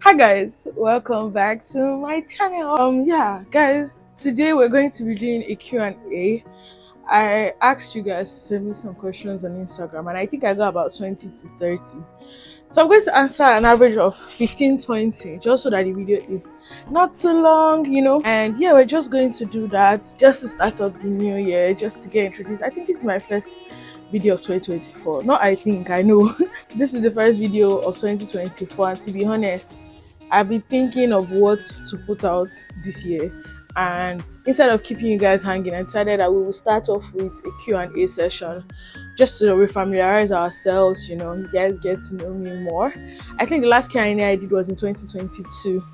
Hi guys, welcome back to my channel. Yeah guys, today we're going to be doing a Q&A. I asked you guys to send me some questions on Instagram and I think I got about 20 to 30. So I'm going to answer an average of 15-20 just so that the video is not too long. And yeah, we're just going to do that just to start up the new year, just to get introduced. I think this is my first video of 2024. Not I think, I know. This is the first video of 2024 and to be honest, I've been thinking of what to put out this year, and instead of keeping you guys hanging, I decided that we will start off with a Q&A session just to refamiliarize ourselves, you guys get to know me more. I think the last Q&A I did was in 2022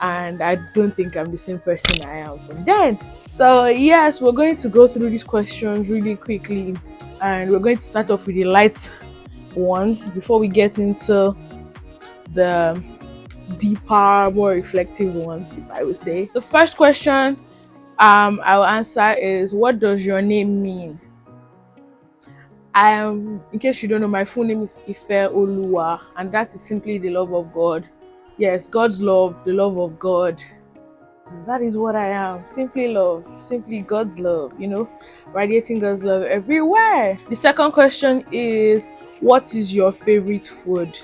and I don't think I'm the same person I am from then. So yes, we're going to go through these questions really quickly and we're going to start off with the light ones before we get into the deeper, more reflective ones, if I would say. The first question I will answer is, what does your name mean? In case you don't know, my full name is Ife Oluwa, and that is simply the love of God. Yes, God's love, the love of God. That is what I am. Simply love, simply God's love, radiating God's love everywhere. The second question is, what is your favorite food?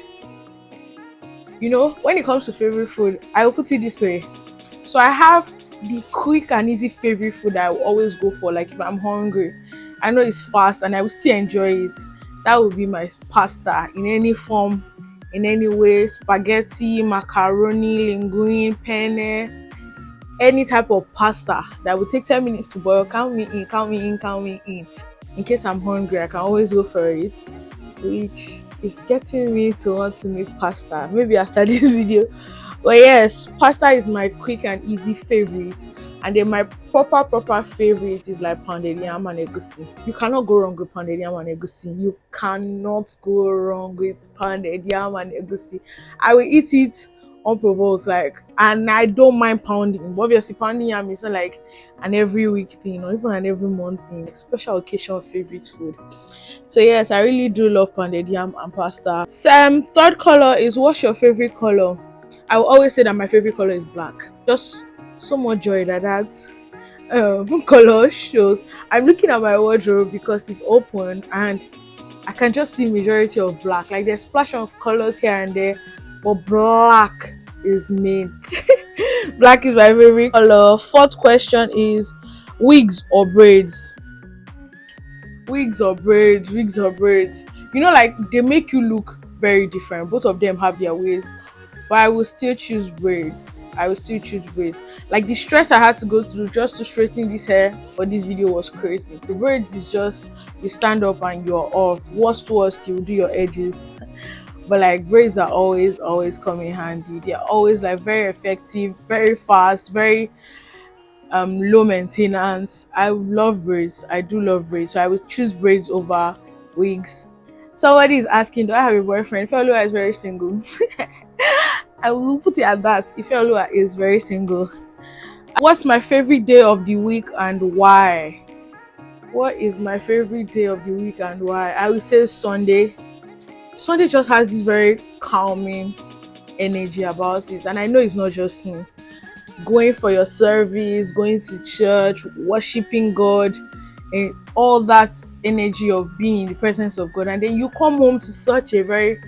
When it comes to favorite food, I will put it this way. So I have the quick and easy favorite food I will always go for. Like if I'm hungry, I know it's fast and I will still enjoy it. That would be my pasta in any form, in any way. Spaghetti, macaroni, linguine, penne, any type of pasta that will take 10 minutes to boil. Count me in, count me in, count me in. In case I'm hungry, I can always go for it, which is getting me to want to make pasta maybe after this video. But yes, pasta is my quick and easy favorite, and then my proper favorite is like pounded yam and egusi. You cannot go wrong with pounded yam and egusi. You cannot go wrong with pounded yam and egusi. I will eat it unprovoked, and I don't mind pounding. But obviously, pounding yam is not like an every week thing or even an every month thing. Special occasion favorite food. So yes, I really do love pounded yam and pasta. Third color is, what's your favorite color? I will always say that my favorite color is black. Just so much joy that color shows. I'm looking at my wardrobe because it's open and I can just see majority of black. Like there's splash of colors here and there, but black is main. Black is my favorite color. Fourth question is, wigs or braids? Wigs or braids, wigs or braids. Like they make you look very different. Both of them have their ways, but I will still choose braids. Like the stress I had to go through just to straighten this hair for this video was crazy. The braids is just, you stand up and you're off. Worst you do your edges. But like braids are always come in handy. They're always like very effective, very fast, very low maintenance. I love braids. I do love braids, so I would choose braids over wigs. Somebody is asking, do I have a boyfriend? Ifeoluwa is very single. I will put it at that. Ifeoluwa is very single. What's my favorite day of the week and why? What is my favorite day of the week and why? I would say Sunday. Sunday just has this very calming energy about it, and I know it's not just me. Going for your service, going to church, worshiping God, and all that energy of being in the presence of God, and then you come home to such a very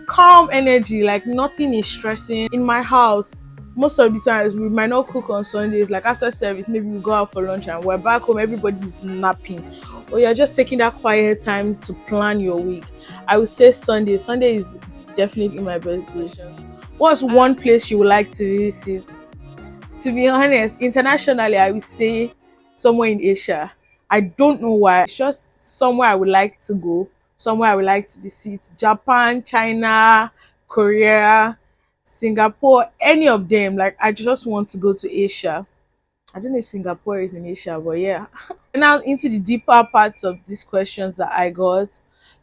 calm energy, like nothing is stressing. In my house, most of the times we might not cook on Sundays. Like after service, maybe we go out for lunch and we're back home, everybody's napping, or you're just taking that quiet time to plan your week. I would say Sunday is definitely my best day. What's one place you would like to visit? To be honest, internationally, I would say somewhere in Asia. I don't know why. It's just somewhere I would like to go, somewhere I would like to visit. Japan, China, Korea, Singapore, any of them. Like, I just want to go to Asia. I don't know if Singapore is in Asia, but yeah. Now into the deeper parts of these questions that I got.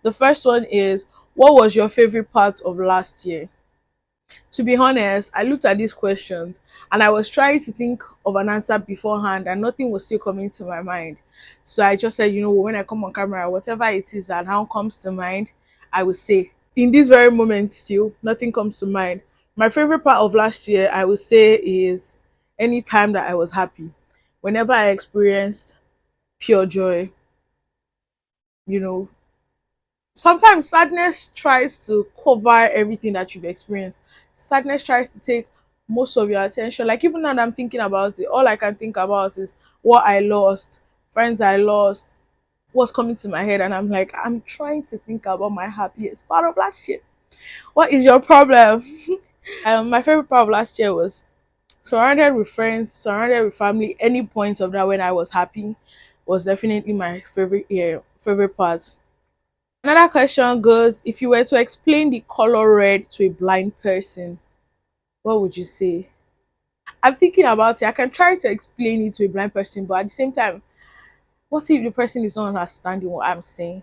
The first one is, what was your favorite part of last year? To be honest, I looked at these questions and I was trying to think of an answer beforehand and nothing was still coming to my mind. So I just said, when I come on camera, whatever it is that now comes to mind, I will say. In this very moment still, nothing comes to mind. My favorite part of last year, I would say, is any time that I was happy. Whenever I experienced pure joy, you know, sometimes sadness tries to cover everything that you've experienced. Sadness tries to take most of your attention. Like even now that I'm thinking about it, all I can think about is what I lost, friends I lost, what's coming to my head, and I'm like, I'm trying to think about my happiest part of last year. What is your problem? My favorite part of last year was surrounded with friends, surrounded with family. Any point of that when I was happy was definitely my favorite part. Another question goes: if you were to explain the color red to a blind person, what would you say? I'm thinking about it. I can try to explain it to a blind person, but at the same time, what if the person is not understanding what I'm saying?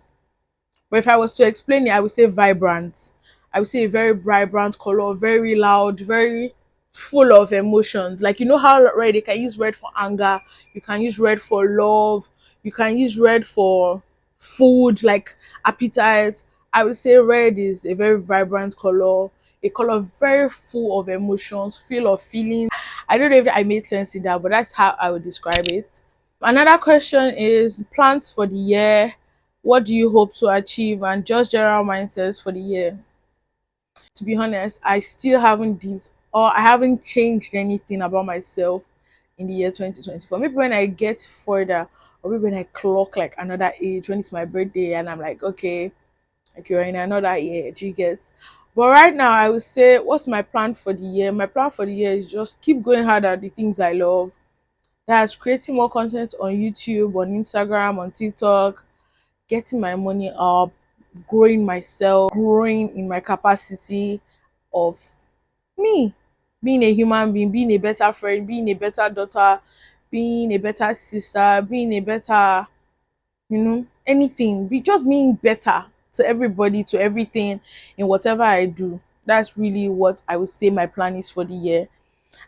But if I was to explain it, I would say vibrant. I would say a very vibrant color, very loud, very full of emotions. Like you know how red, you can use red for anger, you can use red for love, you can use red for food, like appetite. I would say red is a very vibrant color, a color very full of emotions, full of feelings. I don't know if I made sense in that, but that's how I would describe it. Another question is plans for the year. What do you hope to achieve and just general mindsets for the year? To be honest, I still haven't deep or I haven't changed anything about myself in the year 2024. Maybe when I get further, or maybe when I clock like another age, when it's my birthday, and I'm like, okay, like you're in another year, do you get? But right now, I would say, what's my plan for the year? My plan for the year is just keep going hard at the things I love. That's creating more content on YouTube, on Instagram, on TikTok, getting my money up, growing myself, growing in my capacity of me, being a human being, being a better friend, being a better daughter, being a better sister, being a better, anything. Be just being better to everybody, to everything in whatever I do. That's really what I would say my plan is for the year,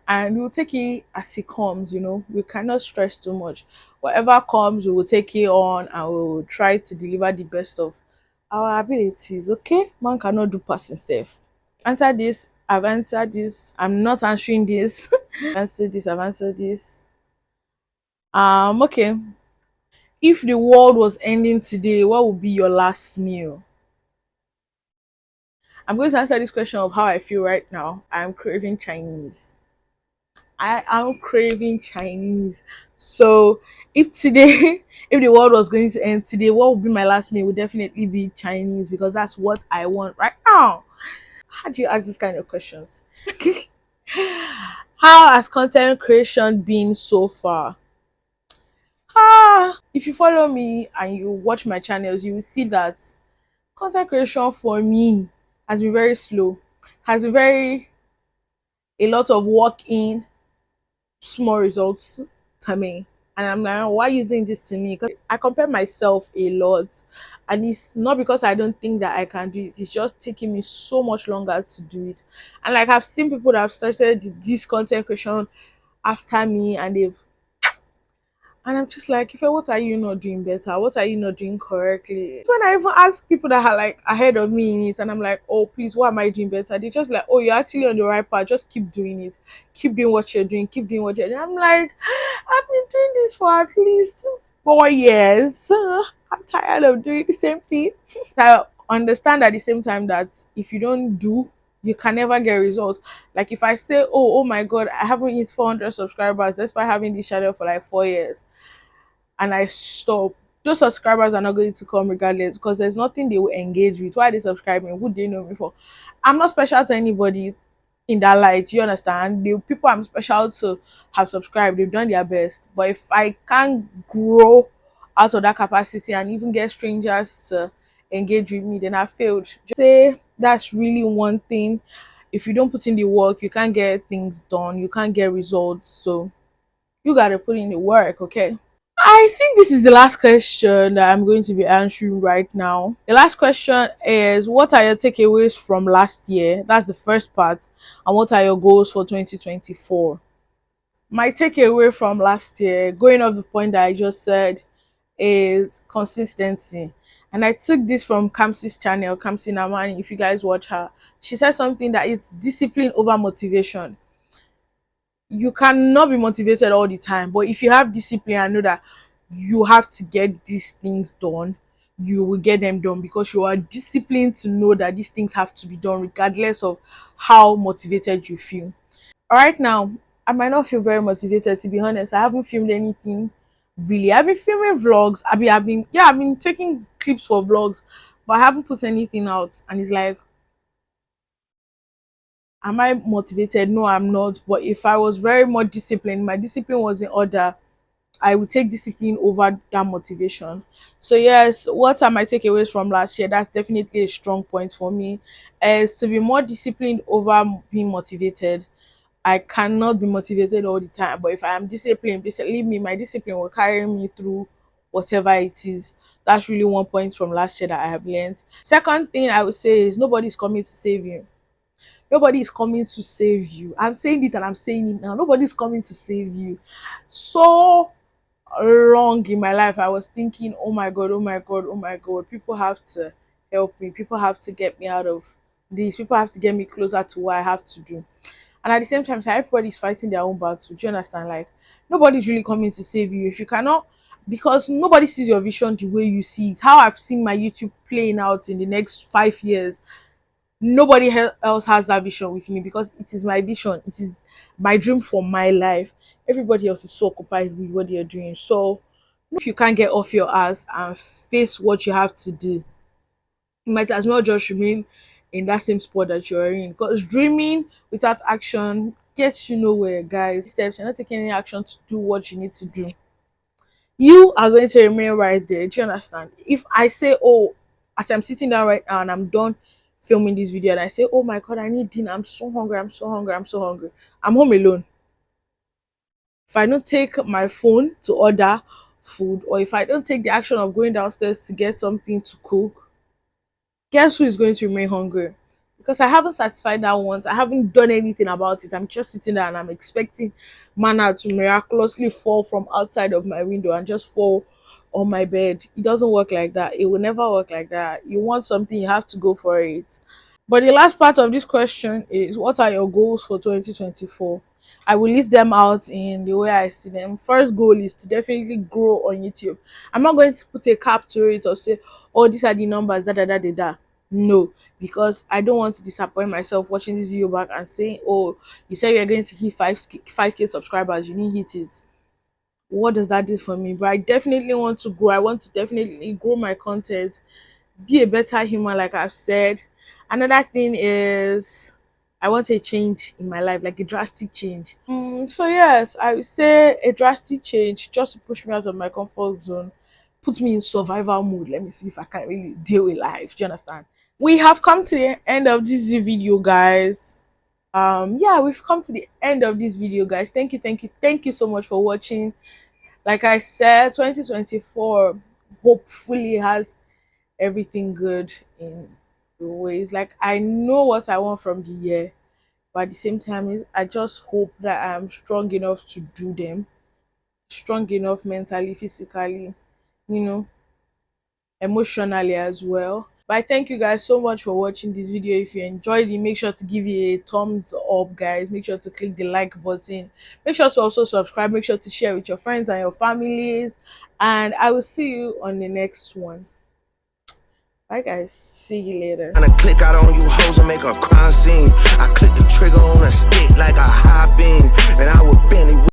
and we'll take it as it comes. We cannot stress too much. Whatever comes, we will take it on and we will try to deliver the best of our abilities. Okay, man cannot do pass himself. Answer this, I've answered this, I'm not answering this. I've answered this. Okay, if the world was ending today, what would be your last meal? I'm going to answer this question of how I feel right now. I'm craving Chinese. I am craving Chinese. So if today, if the world was going to end today, what would be my last meal? Would definitely be Chinese because that's what I want right now. How do you ask this kind of questions? How has content creation been so far? If you follow me and you watch my channels, you will see that content creation for me has been very slow, has been very a lot of work in small results to me. And I'm like, why are you doing this to me? Because I compare myself a lot. And it's not because I don't think that I can do it. It's just taking me so much longer to do it. And like I've seen people that have started this content creation after me and I'm just like, Ife, what are you not doing better? What are you not doing correctly? It's when I even ask people that are like ahead of me in it, and I'm like, oh, please, what am I doing better? They just like, oh, you're actually on the right path. Just keep doing it. Keep doing what you're doing. Keep doing what you're doing. I'm like, I've been doing this for at least 4 years. I'm tired of doing the same thing. I understand at the same time that if you don't do, you can never get results. Like if I say, oh my God, I haven't hit 400 subscribers despite having this channel for like 4 years, and I stop, those subscribers are not going to come regardless because there's nothing they will engage with. Why are they subscribing? Who they know me for? I'm not special to anybody in that light. You understand? The people I'm special to have subscribed, they've done their best. But if I can't grow out of that capacity and even get strangers to engage with me, then I failed. Just say that's really one thing. If you don't put in the work, you can't get things done, you can't get results. So you gotta put in the work, okay? I think this is the last question that I'm going to be answering right now. The last question is, what are your takeaways from last year? That's the first part. And what are your goals for 2024? My takeaway from last year, going off the point that I just said, is consistency. And I took this from Kamsi's channel, Kamsi Namani. If you guys watch her, she said something that it's discipline over motivation. You cannot be motivated all the time, but if you have discipline and know that you have to get these things done, you will get them done because you are disciplined to know that these things have to be done regardless of how motivated you feel. Right now, I might not feel very motivated, to be honest. I haven't filmed anything really. I've been filming vlogs. I've been taking clips for vlogs, but I haven't put anything out. And it's like, am I motivated? No, I'm not. But if I was very much disciplined, my discipline was in order, I would take discipline over that motivation. So yes, what are my takeaways from last year? That's definitely a strong point for me. Is to be more disciplined over being motivated. I cannot be motivated all the time, but if I am disciplined, believe me, my discipline will carry me through whatever it is. That's really one point from last year that I have learned. Second thing I would say is nobody's coming to save you. Nobody is coming to save you. I'm saying it and I'm saying it now. Nobody's coming to save you. So long in my life, I was thinking, oh my God, oh my God, oh my God, people have to help me. People have to get me out of this. People have to get me closer to what I have to do. And at the same time, everybody's fighting their own battle. Do you understand? Like, nobody's really coming to save you. If you cannot, because nobody sees your vision the way you see it. How I've seen my YouTube playing out in the next 5 years, nobody else has that vision with me because it is my vision. It is my dream for my life. Everybody else is so occupied with what they're doing. So if you can't get off your ass and face what you have to do, you might as well just remain in that same spot that you're in. Because dreaming without action gets you nowhere, guys. Steps, you're not taking any action to do what you need to do. You are going to remain right there. Do you understand? If I say, oh, as I'm sitting down right now and I'm done filming this video and I say, oh my God, I need dinner. I'm so hungry. I'm so hungry. I'm so hungry. I'm home alone. If I don't take my phone to order food, or if I don't take the action of going downstairs to get something to cook, guess who is going to remain hungry? Because I haven't satisfied that want. I haven't done anything about it. I'm just sitting there and I'm expecting manna to miraculously fall from outside of my window and just fall on my bed. It doesn't work like that. It will never work like that. You want something, you have to go for it. But the last part of this question is, what are your goals for 2024? I will list them out in the way I see them. First goal is to definitely grow on YouTube. I'm not going to put a cap to it or say, oh, these are the numbers, da da da da da. No, because I don't want to disappoint myself watching this video back and saying, oh, you said you're going to hit 5K subscribers, you didn't hit it. What does that do for me? But I definitely want to grow. I want to definitely grow my content, be a better human, like I've said. Another thing is I want a change in my life, like a drastic change. So yes, I would say a drastic change just to push me out of my comfort zone, put me in survival mode. Let me see if I can really deal with life. Do you understand? We have come to the end of this video, guys. Yeah, we've come to the end of this video, guys. Thank you so much for watching. Like I said, 2024 hopefully has everything good in the ways. Like I know what I want from the year, but at the same time, I just hope that I'm strong enough to do them, strong enough mentally, physically, you know, emotionally as well. But I thank you guys so much for watching this video. If you enjoyed it, make sure to give it a thumbs up, guys. Make sure to click the like button. Make sure to also subscribe. Make sure to share with your friends and your families. And I will see you on the next one. Bye guys, see you later. Click out on you hoes and make a crime scene.